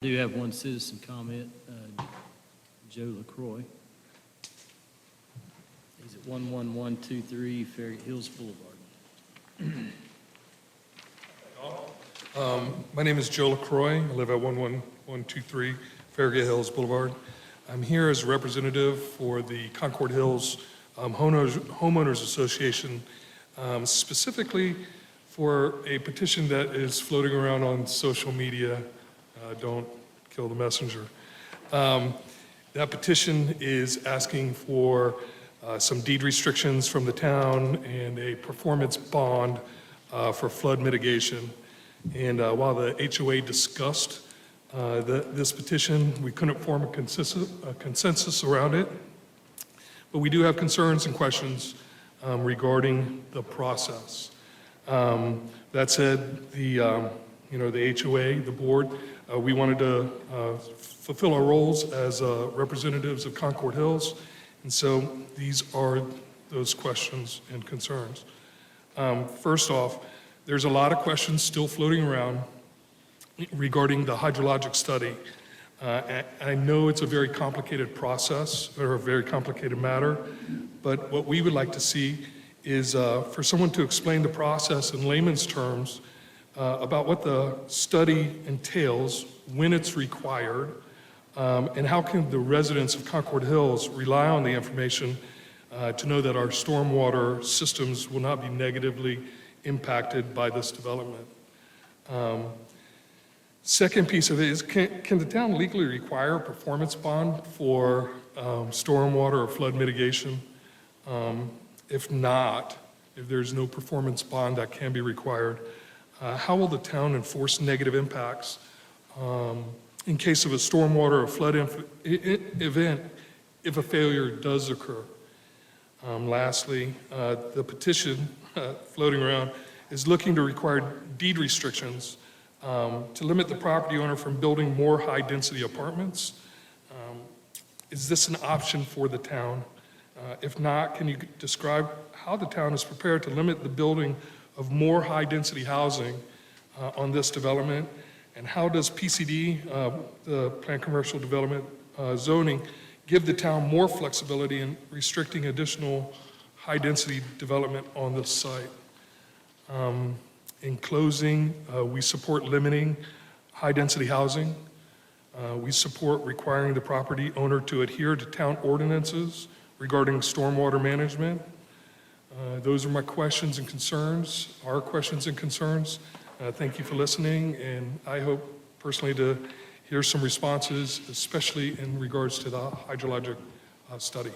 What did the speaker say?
I do have one citizen comment, Joe LaCroix. He's at 11123 Farragut Hills Boulevard. My name is Joe LaCroix. I live at 11123 Farragut Hills Boulevard. I'm here as a representative for the Concord Hills Homeowners Association, specifically for a petition that is floating around on social media. Don't kill the messenger. That petition is asking for some deed restrictions from the town and a performance bond for flood mitigation. And while the HOA discussed this petition, we couldn't form a consensus around it. But we do have concerns and questions regarding the process. That said, the HOA, the board, we wanted to fulfill our roles as representatives of Concord Hills, and so these are those questions and concerns. First off, there's a lot of questions still floating around regarding the hydrologic study. I know it's a very complicated process or a very complicated matter, but what we would like to see is for someone to explain the process in layman's terms about what the study entails, when it's required, and how can the residents of Concord Hills rely on the information to know that our stormwater systems will not be negatively impacted by this development. Second piece of it is, can the town legally require a performance bond for stormwater or flood mitigation? If not, if there's no performance bond that can be required, how will the town enforce negative impacts in case of a stormwater or flood event if a failure does occur? Lastly, the petition floating around is looking to require deed restrictions to limit the property owner from building more high-density apartments. Is this an option for the town? If not, can you describe how the town is prepared to limit the building of more high-density housing on this development? And how does PCD, the Planned Commercial Development zoning, give the town more flexibility in restricting additional high-density development on this site? In closing, we support limiting high-density housing. We support requiring the property owner to adhere to town ordinances regarding stormwater management. Those are my questions and concerns, our questions and concerns. Thank you for listening, and I hope personally to hear some responses, especially in regards to the hydrologic study.